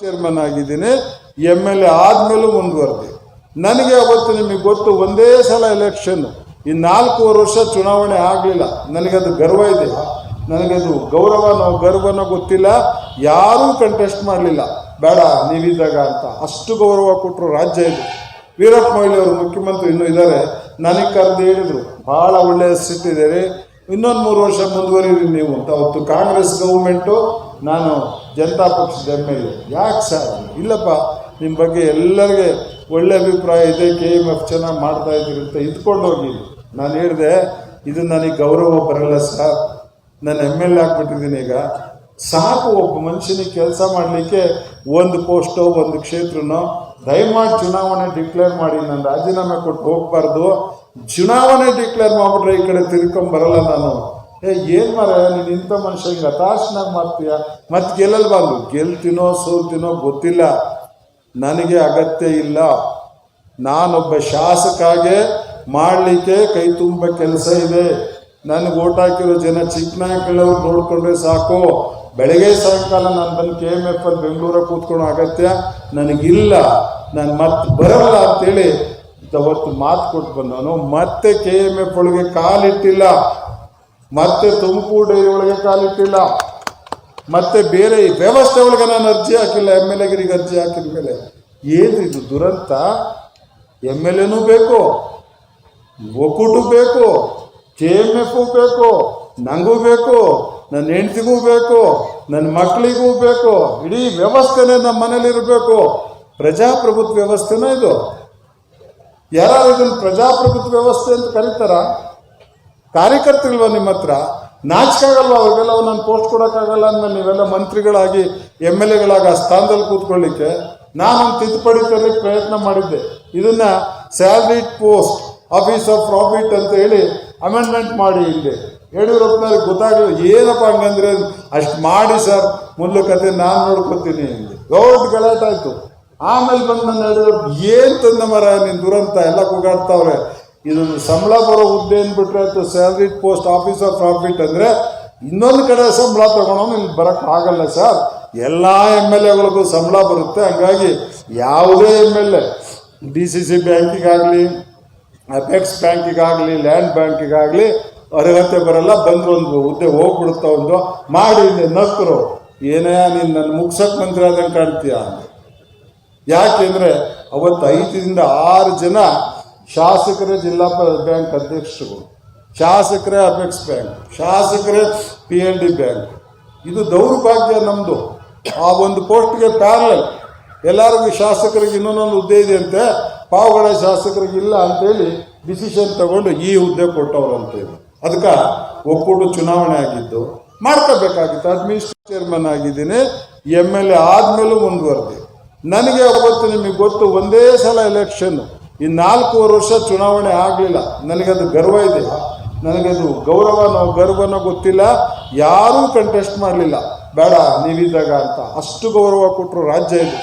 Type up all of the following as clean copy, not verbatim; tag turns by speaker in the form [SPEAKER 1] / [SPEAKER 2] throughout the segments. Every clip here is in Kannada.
[SPEAKER 1] ಚೇರ್ಮನ್ ಆಗಿದ್ದೀನಿ, MLA ಆದ್ಮೇಲೂ ಮುಂದುವರೆದೆ. ನನಗೆ ಅವತ್ತು ನಿಮಗೆ ಗೊತ್ತು, ಒಂದೇ ಸಲ ಎಲೆಕ್ಷನ್, ಈ 4 ವರ್ಷ ಚುನಾವಣೆ ಆಗಲಿಲ್ಲ. ನನಗದು ಗರ್ವ ಇದೆ, ನನಗದು ಗರ್ವನೋ ಗೊತ್ತಿಲ್ಲ. ಯಾರೂ ಕಂಟೆಸ್ಟ್ ಮಾಡಲಿಲ್ಲ, ಬೇಡ ನೀವಿದ್ದಾಗ ಅಂತ. ಅಷ್ಟು ಗೌರವ ಕೊಟ್ಟರು ರಾಜ್ಯ ಇದು. ವೀರಪ್ಪ ಮೊಯ್ಲಿ ಅವರು ಮುಖ್ಯಮಂತ್ರಿ ಇನ್ನೂ ಇದ್ದಾರೆ. ನನಗೆ ಕರೆದು ಹೇಳಿದರು, ಭಾಳ ಒಳ್ಳೆಯ ಸ್ಥಿತಿದೆ, ಇನ್ನೊಂದು 3 ವರ್ಷ ಮುಂದುವರಿರಿ ನೀವು ಅಂತ. ಅವತ್ತು ಕಾಂಗ್ರೆಸ್ ಗೌರ್ಮೆಂಟು, ನಾನು ಜನತಾ ಪಕ್ಷದ MLA. ಯಾಕೆ ಸರ್? ಇಲ್ಲಪ್ಪ, ನಿಮ್ಮ ಬಗ್ಗೆ ಎಲ್ಲರಿಗೆ ಒಳ್ಳೆ ಅಭಿಪ್ರಾಯ ಇದೆ, KMF ಚೆನ್ನಾಗಿ ಮಾಡ್ತಾ ಇದ್ದೀರಿ ಅಂತ ಇದ್ಕೊಂಡು ಹೋಗಿ. ನಾನು ಹೇಳಿದೆ, ಇದು ನನಗೆ ಗೌರವ ಬರಲ್ಲ ಸರ್, ನಾನು MLA ಆಗ್ಬಿಟ್ಟಿದ್ದೀನಿ. ಈಗ ಸಾಕು, ಒಬ್ಬ ಮನುಷ್ಯನಿಗೆ ಕೆಲಸ ಮಾಡಲಿಕ್ಕೆ ಒಂದು ಪೋಸ್ಟೋ ಒಂದು ಕ್ಷೇತ್ರನೋ. ದಯಮಾಡಿ ಚುನಾವಣೆ ಡಿಕ್ಲೇರ್ ಮಾಡಿ, ನಾನು ರಾಜೀನಾಮೆ ಕೊಟ್ಟು ಹೋಗ್ಬಾರ್ದು. ಚುನಾವಣೆ ಡಿಕ್ಲೇರ್ ಮಾಡಿಬಿಟ್ರೆ ಈ ಕಡೆ ತಿರ್ಕೊಂಬರಲ್ಲ ನಾನು. ಏನು ಮಾರ ನೀನು ಇಂಥ ಮನುಷ್ಯ ಹಿಂಗೆ ಹತಾಶನಾಗಿ ಮಾಡ್ತೀಯ, ಮತ್ತೆ ಗೆಲ್ಲಲ್ಬಾರ್ದು. ಗೆಲ್ತೀನೋ ಸೋಲ್ತೀನೋ ಗೊತ್ತಿಲ್ಲ, ನನಗೆ ಅಗತ್ಯ ಇಲ್ಲ. ನಾನೊಬ್ಬ ಶಾಸಕಾಗೆ ಮಾಡಲಿಕ್ಕೆ ಕೈ ತುಂಬ ಕೆಲಸ ಇದೆ. ನನಗೆ ಓಟ್ ಹಾಕಿರೋ ಜನ ಚಿಕ್ಕನಾಯಕಗಳವ್ರು ನೋಡಿಕೊಂಡ್ರೆ ಸಾಕು. ಬೆಳಗ್ಗೆ ಸಾಯಂಕಾಲ ನಾನು ಬಂದು KMF ಅಲ್ಲಿ ಬೆಂಗಳೂರಲ್ಲಿ ಕೂತ್ಕೊಳ್ಳೋ ಅಗತ್ಯ ನನಗಿಲ್ಲ. ನಾನು ಮತ್ತೆ ಬರಲ್ಲ ಅಂತೇಳಿ ಅವತ್ತು ಮಾತು ಕೊಟ್ಟು ಬಂದವನು. ಮತ್ತೆ KMF ಒಳಗೆ ಕಾಲಿಟ್ಟಿಲ್ಲ, ಮತ್ತೆ ತುಮಕೂರು ಡೈರಿ ಒಳಗೆ ಕಾಲಿಟ್ಟಿಲ್ಲ, ಮತ್ತೆ ಬೇರೆ ವ್ಯವಸ್ಥೆ ಒಳಗೆ ನಾನು ಅರ್ಜಿ ಹಾಕಿಲ್ಲ. MLAಗಿರಿಗೆ ಅರ್ಜಿ ಹಾಕಿದ ಮೇಲೆ ಏನಿದು ದುರಂತ? MLAನೂ ಬೇಕು, ಒಕ್ಕೂಟು ಬೇಕು, KMF ಬೇಕು, ನನಗೂ ಬೇಕು, ನನ್ನ ಹೆಂಡತಿಗೂ ಬೇಕು, ನನ್ನ ಮಕ್ಕಳಿಗೂ ಬೇಕು. ಇಡೀ ವ್ಯವಸ್ಥೆನೇ ನಮ್ಮ ಮನೇಲಿರಬೇಕು. ಪ್ರಜಾಪ್ರಭುತ್ವ ವ್ಯವಸ್ಥೆನ ಇದು? ಯಾರು ಇದನ್ನು ಪ್ರಜಾಪ್ರಭುತ್ವ ವ್ಯವಸ್ಥೆ ಅಂತ ಕರೀತಾರ? ಕಾರ್ಯಕರ್ತರಿಲ್ವ ನಿಮ್ಮ ಹತ್ರ? ನಾಚಿಕಾಗಲ್ವ ಅವ್ರಿಗೆಲ್ಲ? ನಾನು ಪೋಸ್ಟ್ ಕೊಡೋಕ್ಕಾಗಲ್ಲ ಅಂದಮೇಲೆ ನೀವೆಲ್ಲ ಮಂತ್ರಿಗಳಾಗಿ MLAಗಳಾಗಿ ಆ ಸ್ಥಾನದಲ್ಲಿ ಕೂತ್ಕೊಳ್ಳಿಕ್ಕೆ ನಾನೊಂದು ತಿದ್ದುಪಡಿ ತರಲಿಕ್ಕೆ ಪ್ರಯತ್ನ ಮಾಡಿದ್ದೆ. ಇದನ್ನ salaried post office of profit ಅಂತ ಹೇಳಿ ಅಮೆಂಡ್ಮೆಂಟ್ ಮಾಡಿ ಇಲ್ಲಿ ಯಡಿಯೂರಪ್ಪನವ್ರಿಗೆ ಗೊತ್ತಾಗಲಿಲ್ಲ. ಏನಪ್ಪ ಹಂಗಂದ್ರೆ, ಅಷ್ಟು ಮಾಡಿ ಸರ್, ಮೊದಲು ಕತೆ ನಾನು ನೋಡ್ಕೊತೀನಿ ಅಂದೆ. ದೊಡ್ಡ ಗಲಾಟೆ ಆಯಿತು. ಆಮೇಲೆ ಬಂದು ನನ್ನ ಯಡಿಯೂರಪ್ಪ, ಏನು ತಂದ ಮರ ನೀನು ದುರಂತ, ಎಲ್ಲ ಕೂಗಾಡ್ತಾವ್ರೆ. ಇದೊಂದು ಸಂಬಳ ಬರೋ ಹುದ್ದೆ ಅಂದ್ಬಿಟ್ರೆ ಆಯ್ತು, salaried post office of profit ಅಂದರೆ ಇನ್ನೊಂದು ಕಡೆ ಸಂಬಳ ತಗೊಳೋನು ಇಲ್ಲಿ ಬರೋಕ್ಕಾಗಲ್ಲ ಸರ್. ಎಲ್ಲ MLAಗಳಿಗೂ ಸಂಬಳ ಬರುತ್ತೆ. ಹಂಗಾಗಿ ಯಾವುದೇ MLA DCC ಬ್ಯಾಂಕಿಗಾಗಲಿ, ಅಪೆಕ್ಸ್ ಬ್ಯಾಂಕಿಗಾಗಲಿ, ಲ್ಯಾಂಡ್ ಬ್ಯಾಂಕಿಗಾಗಲಿ ಅರ್ಹತೆ ಬರಲ್ಲ. ಬಂದ್ರು ಒಂದು ಹುದ್ದೆ ಹೋಗ್ಬಿಡುತ್ತಾ, ಒಂದು ಮಾಡಿ ನಕ್ಕರು. ಏನೇ ನೀನು ನನ್ನ ಮುಗ್ಸಕ್ ಮಂತ್ರಿ ಆದಂಗೆ ಕಾಣ್ತೀಯ ಅಂತ. ಯಾಕೆಂದರೆ ಅವತ್ತು 5ರಿಂದ 6 ಜನ ಶಾಸಕರೇ ಜಿಲ್ಲಾ ಬ್ಯಾಂಕ್ ಅಧ್ಯಕ್ಷರುಗಳು, ಶಾಸಕರೇ ಅಪೆಕ್ಸ್ ಬ್ಯಾಂಕ್, ಶಾಸಕರೇ PLD ಬ್ಯಾಂಕ್. ಇದು ದೌರ್ಭಾಗ್ಯ ನಮ್ಮದು. ಆ ಒಂದು ಪೋಸ್ಟ್ಗೆ ಪ್ಯಾರಲ್ ಎಲ್ಲರಿಗೂ ಶಾಸಕರಿಗೆ ಇನ್ನೊಂದೊಂದು ಹುದ್ದೆ ಇದೆಯಂತೆ, ಪಾವಗಡ ಶಾಸಕರಿಗಿಲ್ಲ ಅಂತೇಳಿ ಡಿಸಿಷನ್ ತಗೊಂಡು ಈ ಹುದ್ದೆ ಕೊಟ್ಟವ್ರಂತೇಳಿ. ಅದಕ್ಕೆ ಒಕ್ಕೂಟ ಚುನಾವಣೆ ಆಗಿದ್ದು ಮಾಡ್ಕೋಬೇಕಾಗಿತ್ತು. ಅಡ್ಮಿನಿಸ್ಟ್ರೇಟಿವ್ ಚೇರ್ಮನ್ ಆಗಿದ್ದೀನಿ, MLA ಆದ್ಮೇಲೂ ಮುಂದುವರೆದೆ. ನನಗೆ ಅವತ್ತು ನಿಮಗೆ ಗೊತ್ತು, ಒಂದೇ ಸಲ ಎಲೆಕ್ಷನ್, ಈ 4 ವರ್ಷ ಚುನಾವಣೆ ಆಗಲಿಲ್ಲ. ನನಗದು ಗರ್ವ ಇದೆ, ನನಗದು ಗರ್ವನೋ ಗೊತ್ತಿಲ್ಲ. ಯಾರೂ ಕಂಟೆಸ್ಟ್ ಮಾಡಲಿಲ್ಲ, ಬೇಡ ನೀವಿದ್ದಾಗ ಅಂತ. ಅಷ್ಟು ಗೌರವ ಕೊಟ್ಟರು ರಾಜ್ಯ ಇದು.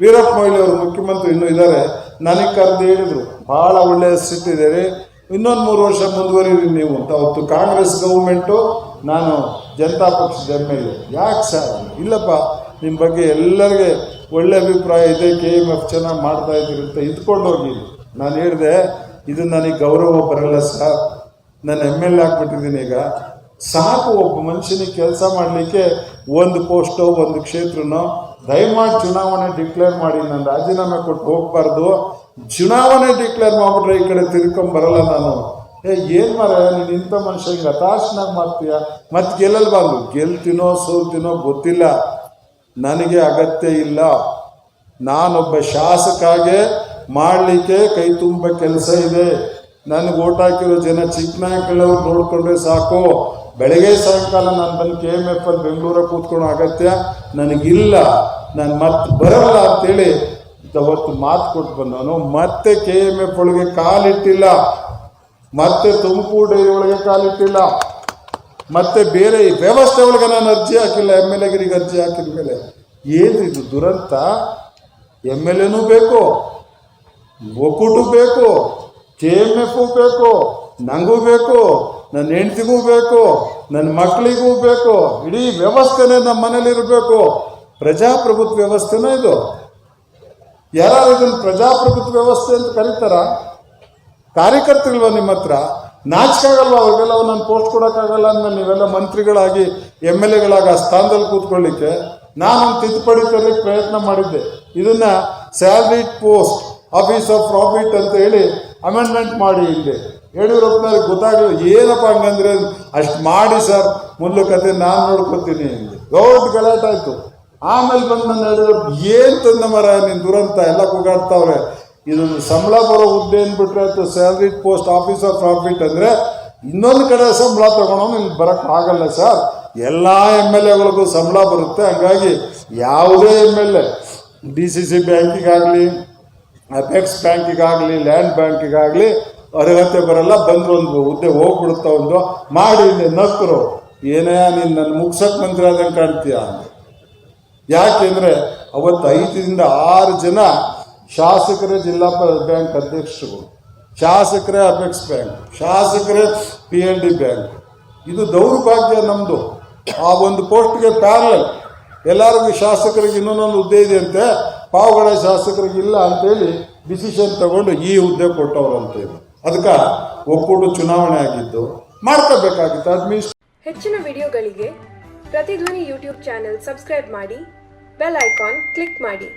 [SPEAKER 1] ವೀರಪ್ಪ ಮೊಯ್ಲಿ ಅವರು ಮುಖ್ಯಮಂತ್ರಿ ಇನ್ನೂ ಇದ್ದಾರೆ. ನನಗೆ ಕರೆದು ಹೇಳಿದರು, ಭಾಳ ಒಳ್ಳೆಯ ಸ್ಥಿತಿದೆ, ಇನ್ನೊಂದು 3 ವರ್ಷ ಮುಂದುವರಿರಿ ನೀವು ಅಂತ. ಅವತ್ತು ಕಾಂಗ್ರೆಸ್ ಗೌರ್ಮೆಂಟು, ನಾನು ಜನತಾ ಪಕ್ಷದ MLA. ಯಾಕೆ ಸರ್? ಇಲ್ಲಪ್ಪ, ನಿಮ್ಮ ಬಗ್ಗೆ ಎಲ್ಲರಿಗೆ ಒಳ್ಳೆ ಅಭಿಪ್ರಾಯ ಇದೆ, KMF ಚೆನ್ನಾಗಿ ಮಾಡ್ತಾ ಇದ್ದೀರಿ ಅಂತ ಇದ್ಕೊಂಡು ಹೋಗಿ. ನಾನು ಹೇಳಿದೆ, ಇದು ನನಗೆ ಗೌರವ ಬರಲ್ಲ ಸರ್, ನಾನು MLA ಆಗ್ಬಿಟ್ಟಿದ್ದೀನಿ. ಈಗ ಸಾಕು, ಒಬ್ಬ ಮನುಷ್ಯನಿಗೆ ಕೆಲಸ ಮಾಡಲಿಕ್ಕೆ ಒಂದು ಪೋಸ್ಟೋ ಒಂದು ಕ್ಷೇತ್ರನೋ. ದಯಮಾಡಿ ಚುನಾವಣೆ ಡಿಕ್ಲೇರ್ ಮಾಡಿ, ನಾನು ರಾಜೀನಾಮೆ ಕೊಟ್ಟು ಹೋಗ್ಬಾರ್ದು. ಚುನಾವಣೆ ಡಿಕ್ಲೇರ್ ಮಾಡಿಬಿಟ್ರೆ ಈ ಕಡೆ ತಿರ್ಕೊಂಬರಲ್ಲ ನಾನು. ಏನು ಮಾರ ನೀನು ಇಂಥ ಮನುಷ್ಯ ಹಿಂಗೆ ಹತಾಶನಾಗಿ ಮಾಡ್ತೀಯ, ಮತ್ತೆ ಗೆಲ್ಲಲ್ಬಾರ್ದು. ಗೆಲ್ತೀನೋ ಸೋಲ್ತೀನೋ ಗೊತ್ತಿಲ್ಲ, ನನಗೆ ಅಗತ್ಯ ಇಲ್ಲ. ನಾನೊಬ್ಬ ಶಾಸಕಾಗೆ ಮಾಡಲಿಕ್ಕೆ ಕೈ ತುಂಬ ಕೆಲಸ ಇದೆ. ನನಗೆ ಓಟ್ ಹಾಕಿರೋ ಜನ ಚಿಕ್ಕನಾಯಕಗಳವ್ರು ನೋಡಿಕೊಂಡ್ರೆ ಸಾಕು. ಬೆಳಗ್ಗೆ ಸಾಯಂಕಾಲ ನಾನು ಬಂದು KMF ಅಲ್ಲಿ ಬೆಂಗಳೂರಲ್ಲಿ ಕೂತ್ಕೊಳ್ಳೋ ಅಗತ್ಯ ನನಗಿಲ್ಲ. ನಾನು ಮತ್ತೆ ಬರಲ್ಲ ಅಂತೇಳಿ ಅವತ್ತು ಮಾತು ಕೊಟ್ಟು ಬಂದವನು. ಮತ್ತೆ KMF ಒಳಗೆ ಕಾಲಿಟ್ಟಿಲ್ಲ, ಮತ್ತೆ ತುಮಕೂರು ಡೈರಿ ಒಳಗೆ ಕಾಲಿಟ್ಟಿಲ್ಲ, ಮತ್ತೆ ಬೇರೆ ವ್ಯವಸ್ಥೆ ಒಳಗೆ ನಾನು ಅರ್ಜಿ ಹಾಕಿಲ್ಲ. MLAಗಿರಿಗೆ ಅರ್ಜಿ ಹಾಕಿದ ಮೇಲೆ ಏನಿದು ದುರಂತ? MLAನೂ ಬೇಕು, ಒಕ್ಕೂಟು ಬೇಕು, KMF ಬೇಕು, ನನಗೂ ಬೇಕು, ನನ್ನ ಹೆಂಡತಿಗೂ ಬೇಕು, ನನ್ನ ಮಕ್ಕಳಿಗೂ ಬೇಕು. ಇಡೀ ವ್ಯವಸ್ಥೆನೇ ನಮ್ಮ ಮನೇಲಿರಬೇಕು. ಪ್ರಜಾಪ್ರಭುತ್ವ ವ್ಯವಸ್ಥೆನ ಇದು? ಯಾರು ಇದನ್ನು ಪ್ರಜಾಪ್ರಭುತ್ವ ವ್ಯವಸ್ಥೆ ಅಂತ ಕರೀತಾರ? ಕಾರ್ಯಕರ್ತರಿಲ್ವ ನಿಮ್ಮ ಹತ್ರ? ನಾಚಿಕಾಗಲ್ವ ಅವ್ರಿಗೆಲ್ಲ ಒಂದೊಂದು ಪೋಸ್ಟ್ ಕೊಡೋಕ್ಕಾಗಲ್ಲ ಅಂದಮೇಲೆ ನೀವೆಲ್ಲ ಮಂತ್ರಿಗಳಾಗಿ MLA ಆ ಸ್ಥಾನದಲ್ಲಿ ಕೂತ್ಕೊಳ್ಳಿಕ್ಕೆ ನಾನೊಂದು ತಿದ್ದುಪಡಿ ತರಲಿಕ್ಕೆ ಪ್ರಯತ್ನ ಮಾಡಿದ್ದೆ. ಇದನ್ನ salaried post office of profit ಅಂತ ಹೇಳಿ ಅಮೆಂಡ್ಮೆಂಟ್ ಮಾಡಿ ಇಲ್ಲಿ ಯಡಿಯೂರಪ್ಪನವ್ರಿಗೆ ಗೊತ್ತಾಗಲಿಲ್ಲ. ಏನಪ್ಪ ಹಂಗಂದ್ರೆ ಅಷ್ಟು ಮಾಡಿ ಸರ್, ಮೊದಲು ಕತೆ ನಾನು ನೋಡ್ಕೊತೀನಿ ಇಲ್ಲಿ ದೊಡ್ಡ ಗಲಾಟೆ ಆಯಿತು. ಆಮೇಲೆ ಬಂದು ನನ್ನ ಯಡಿಯೂರಪ್ಪ ಏನು ತಂದ ಮರ ನೀನು ದುರಂತ ಎಲ್ಲ ಕೂಗಾಡ್ತಾವ್ರೆ. ಇದು ಸಂಬಳ ಬರೋ ಹುದ್ದೆ ಅಂದ್ಬಿಟ್ರೆ ಅಥವಾ salaried post office of profit ಅಂದರೆ ಇನ್ನೊಂದು ಕಡೆ ಸಂಬಳ ತಗೊಳೋನು ಇಲ್ಲಿ ಬರೋಕ್ಕೆ ಆಗಲ್ಲ ಸರ್. ಎಲ್ಲ MLAಗಳಿಗೂ ಸಂಬಳ ಬರುತ್ತೆ. ಹಂಗಾಗಿ ಯಾವುದೇ MLA DCC ಬ್ಯಾಂಕಿಗಾಗಲಿ, ಅಪೆಕ್ಸ್ ಬ್ಯಾಂಕಿಗಾಗಲಿ, ಲ್ಯಾಂಡ್ ಬ್ಯಾಂಕಿಗಾಗಲಿ ಅರ್ಹತೆ ಬರಲ್ಲ. ಬಂದು ಒಂದು ಹುದ್ದೆ ಹೋಗ್ಬಿಡುತ್ತಾ ಒಂದು ಮಾಡಿ ಇಲ್ಲಿ ನಕ್ಕರು ಏನೇ ನೀನು ನನ್ನ ಮುಗ್ಸಕ್ ಮಂತ್ರಿ ಆದಂಗೆ ಕಾಣ್ತೀಯ ಅಂದೆ. ಯಾಕೆಂದರೆ ಅವತ್ತು 5ರಿಂದ 6 ಜನ ಶಾಸಕರೇ ಜಿಲ್ಲಾ ಬ್ಯಾಂಕ್ ಅಧ್ಯಕ್ಷರುಗಳು, ಶಾಸಕರೇ ಅಪೆಕ್ಸ್ ಬ್ಯಾಂಕ್, ಶಾಸಕರೇ PLD ಬ್ಯಾಂಕ್. ಇದು ದೌರ್ಭಾಗ್ಯ ನಮ್ಮದು. ಆ ಒಂದು ಪೋಸ್ಟ್ಗೆ ಪ್ಯಾರಲ್ ಎಲ್ಲರಿಗೂ ಶಾಸಕರಿಗೆ ಇನ್ನೊಂದೊಂದು ಹುದ್ದೆ ಇದೆ ಅಂತೆ, ಪಾವಗಡ ಶಾಸಕರಿಗೆ ಇಲ್ಲ ಅಂತೇಳಿ ಡಿಸಿಷನ್ ತಗೊಂಡು ಈ ಹುದ್ದೆ ಕೊಟ್ಟವ್ರಂತೇಳಿ. ಅದಕ್ಕೆ ಒಕ್ಕೂಟ ಚುನಾವಣೆ ಆಗಿದ್ದು ಮಾಡ್ಕೋಬೇಕಾಗಿತ್ತು.
[SPEAKER 2] ಹೆಚ್ಚಿನ ವಿಡಿಯೋಗಳಿಗೆ ಪ್ರತಿಧ್ವನಿ ಯೂಟ್ಯೂಬ್ ಚಾನೆಲ್ ಸಬ್ಸ್ಕ್ರೈಬ್ ಮಾಡಿ, ಬೆಲ್ ಐಕಾನ್ ಕ್ಲಿಕ್ ಮಾಡಿ.